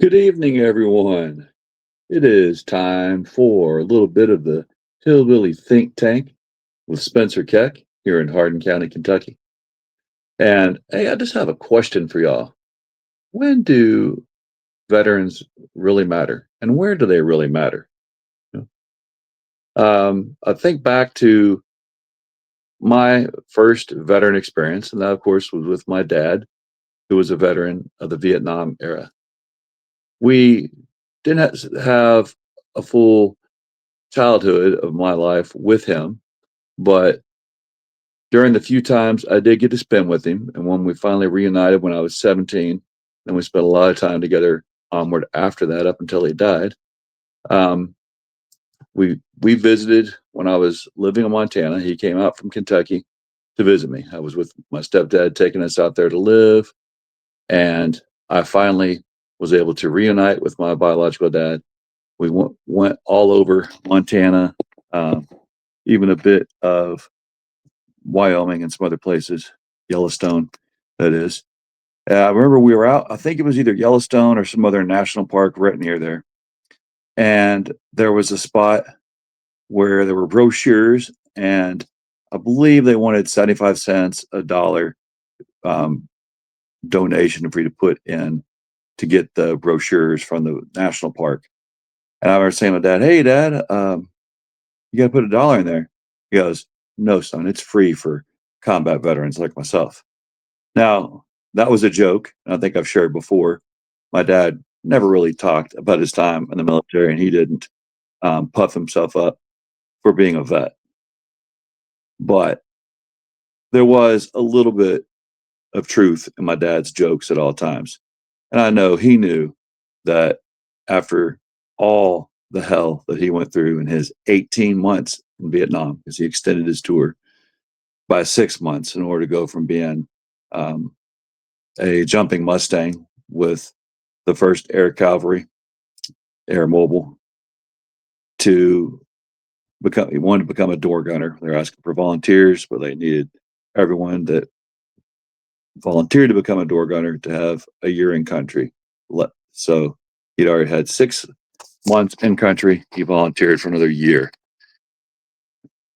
Good evening, everyone. It is time for a little bit of the Hillbilly Think Tank with Spencer Keck here in Hardin County, Kentucky. And hey, I just have a question for y'all. When do veterans really matter, and where do they really matter? I think back to my first veteran experience, and that, of course, was with my dad, who was a veteran of the Vietnam era. We didn't have a full childhood of my life with him. But during the few times I did get to spend with him, and when we finally reunited when I was 17, and we spent a lot of time together onward after that up until he died. Um, we visited when I was living in Montana. He came out from Kentucky to visit me. I was with my stepdad taking us out there to live, and I finally was able to reunite with my biological dad. We went all over Montana, um, even a bit of Wyoming and some other places, Yellowstone, that is. I remember we were out, I think it was either Yellowstone or some other national park right near there. And there was a spot where there were brochures, and I believe they wanted 75 cents, a dollar um, donation for you to put in to get the brochures from the national park. And I remember saying to my dad, "Hey, Dad, you got to put a dollar in there." He goes, "No, son, it's free for combat veterans like myself." Now, that was a joke, and I think I've shared before. My dad never really talked about his time in the military, and he didn't puff himself up for being a vet. But there was a little bit of truth in my dad's jokes at all times. And I know he knew that after all the hell that he went through in his 18 months in Vietnam, because he extended his tour by 6 months in order to go from being um, a jumping Mustang with the first Air Cavalry, Air Mobile, to become, he wanted to become a door gunner. They're asking for volunteers, but they needed everyone that volunteered to become a door gunner to have a year in country. So he'd already had 6 months in country. He volunteered for another year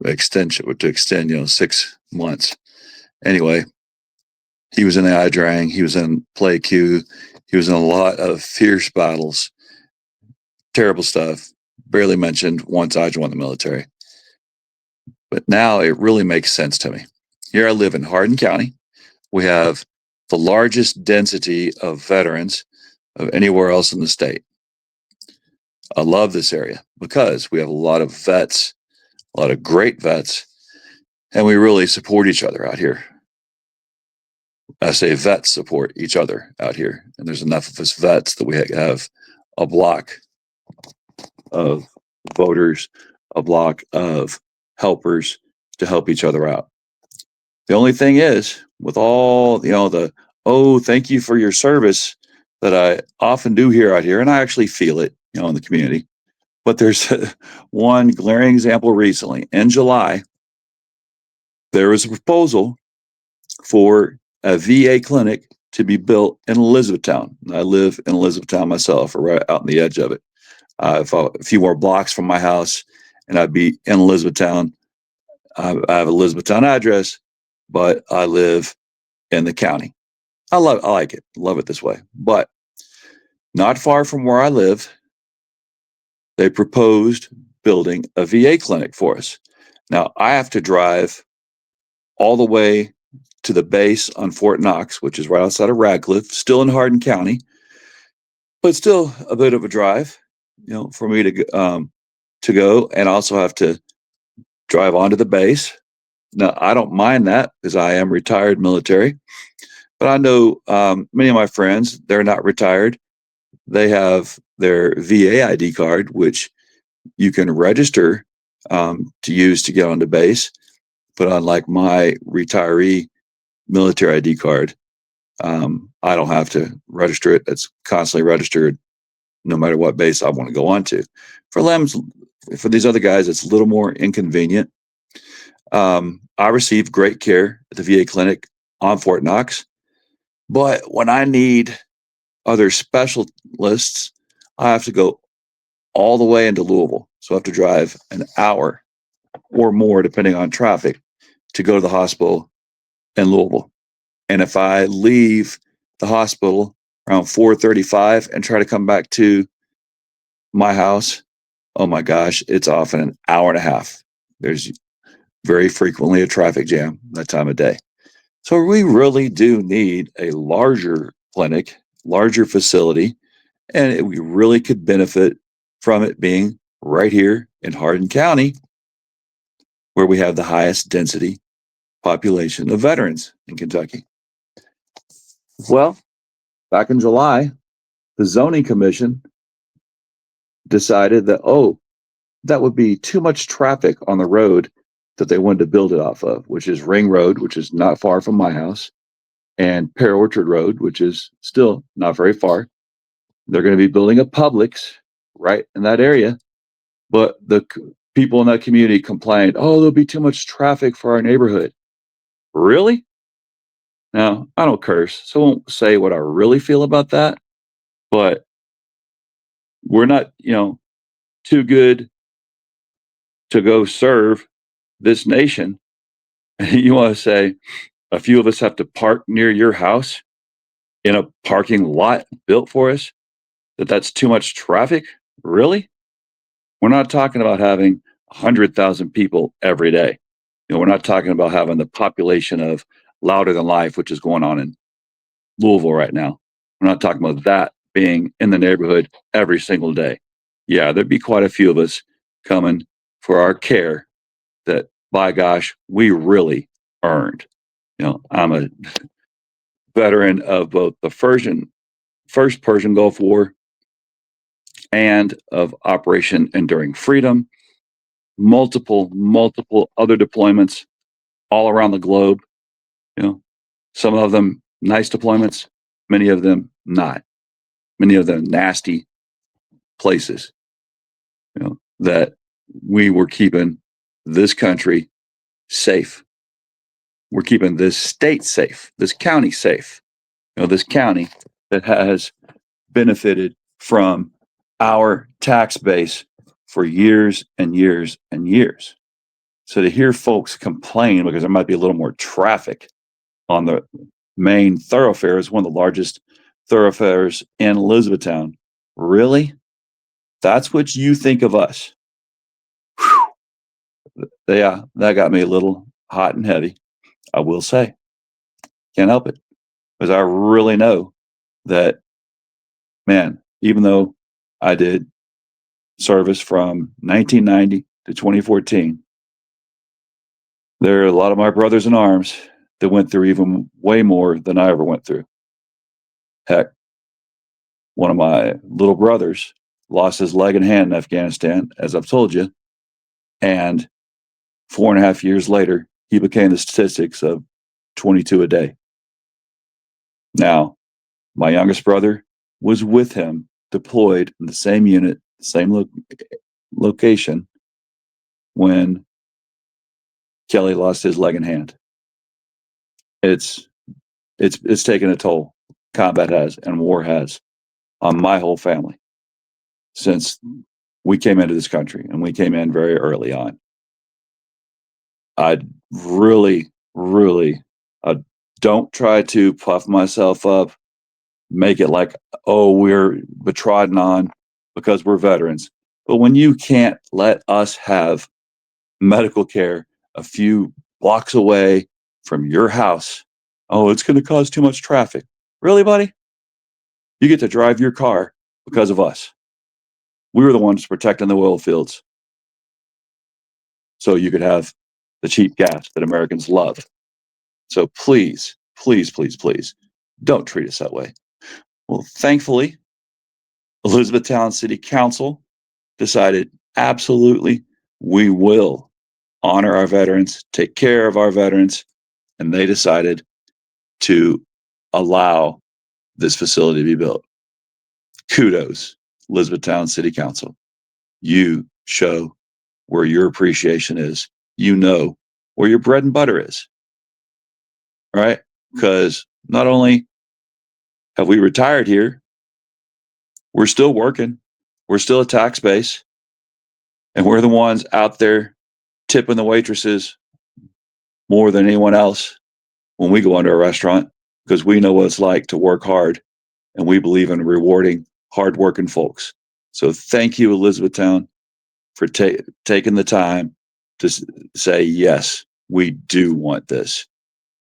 extension to extend, 6 months. Anyway, he was in the I Drang. He was in Play Q. He was in a lot of fierce battles. Terrible stuff. Barely mentioned once I joined the military. But now it really makes sense to me. Here I live in Hardin County. We have the largest density of veterans of anywhere else in the state. I love this area because we have a lot of vets, a lot of great vets, and we really support each other out here. I say vets support each other out here, and there's enough of us vets that we have a block of voters, a block of helpers to help each other out. The only thing is, with all oh, thank you for your service that I often do hear out here, and I actually feel it, in the community. But there's one glaring example recently. In July, there was a proposal for a VA clinic to be built in Elizabethtown. I live in Elizabethtown myself, or right out on the edge of it. A few more blocks from my house, and I'd be in Elizabethtown. I have a Elizabethtown address, but I live in the county. I like it. Love it this way. But not far from where I live, they proposed building a VA clinic for us. Now I have to drive all the way to the base on Fort Knox, which is right outside of Radcliffe, still in Hardin County, but still a bit of a drive, for me to go, and also have to drive onto the base. Now I don't mind that because I am retired military, but I know many of my friends, they're not retired. They have their VA ID card, which you can register to use to get onto base. But unlike my retiree military ID card, I don't have to register it. It's constantly registered no matter what base I want to go on to. For LEMS, for these other guys, it's a little more inconvenient. I receive great care at the VA clinic on Fort Knox. But when I need other specialists, I have to go all the way into Louisville. So I have to drive an hour or more, depending on traffic, to go to the hospital in Louisville. And if I leave the hospital around 4:35 and try to come back to my house, oh my gosh, it's often an hour and a half. There's very frequently a traffic jam that time of day. So we really do need a larger clinic, larger facility, and we really could benefit from it being right here in Hardin County, where we have the highest density population of veterans in Kentucky. Well, back in July, the zoning commission decided that, that would be too much traffic on the road that they wanted to build it off of, which is Ring Road, which is not far from my house, and Pear Orchard Road, which is still not very far. They're going to be building a Publix right in that area, but the people in that community complained, there'll be too much traffic for our neighborhood. Really? Now, I don't curse, so I won't say what I really feel about that, but we're not, too good to go serve this nation. You want to say a few of us have to park near your house in a parking lot built for us? That's too much traffic? Really? We're not talking about having 100,000 people every day. We're not talking about having the population of Louder Than Life, which is going on in Louisville right now. We're not talking about that being in the neighborhood every single day. Yeah, there'd be quite a few of us coming for our care that, by gosh, we really earned. I'm a veteran of both the first Persian Gulf War and of Operation Enduring Freedom, multiple other deployments all around the globe. Some of them nice deployments, many of them not. Many of them nasty places. That we were keeping this country safe. We're keeping this state safe, this county safe. This county that has benefited from our tax base for years and years and years. So to hear folks complain because there might be a little more traffic on the main thoroughfare, is one of the largest thoroughfares in Elizabethtown. Really? That's what you think of us? Whew. Yeah, that got me a little hot and heavy, I will say. Can't help it. Because I really know that, man, even though I did service from 1990 to 2014, there are a lot of my brothers in arms that went through even way more than I ever went through. Heck, one of my little brothers lost his leg and hand in Afghanistan, as I've told you, and 4.5 years later, he became the statistics of 22 a day. Now, my youngest brother was with him, deployed in the same unit, same location, when Kelly lost his leg and hand. It's taken a toll. Combat has, and war has, on my whole family since we came into this country, and we came in very early on. I really, don't try to puff myself up, make it like, we're trodden on because we're veterans. But when you can't let us have medical care a few blocks away from your house, it's going to cause too much traffic. Really, buddy? You get to drive your car because of us. We were the ones protecting the oil fields, so you could have the cheap gas that Americans love. So please, don't treat us that way. Well, thankfully, Elizabethtown City Council decided absolutely we will honor our veterans, take care of our veterans, and they decided to allow this facility to be built. Kudos, Elizabethtown City Council. You show where your appreciation is. You know where your bread and butter is. Right? Because not only have we retired here, we're still working. We're still a tax base. And we're the ones out there tipping the waitresses more than anyone else when we go into a restaurant, because we know what it's like to work hard, and we believe in rewarding hardworking folks. So thank you, Elizabethtown, for taking the time to say, yes, we do want this.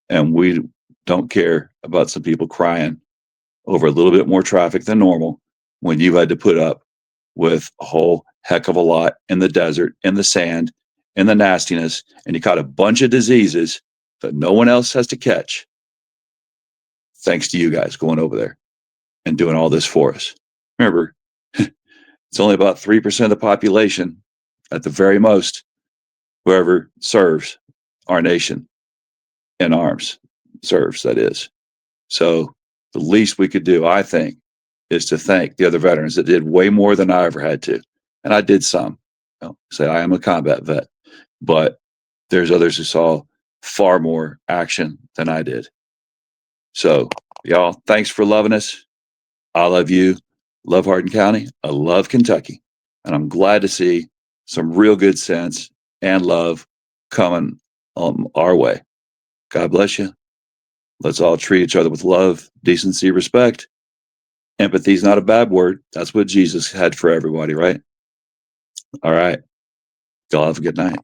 And we don't care about some people crying over a little bit more traffic than normal when you had to put up with a whole heck of a lot in the desert, in the sand, in the nastiness, and you caught a bunch of diseases that no one else has to catch. Thanks to you guys going over there and doing all this for us. Remember, it's only about 3% of the population, at the very most, whoever serves our nation in arms, serves, that is. So the least we could do, I think, is to thank the other veterans that did way more than I ever had to. And I did some. Say I am a combat vet, but there's others who saw far more action than I did. So y'all, thanks for loving us. I love you. Love Hardin County. I love Kentucky. And I'm glad to see some real good sense and love coming our way. God bless you. Let's all treat each other with love, decency, respect. Empathy is not a bad word. That's what Jesus had for everybody, right? All right. Y'all have a good night.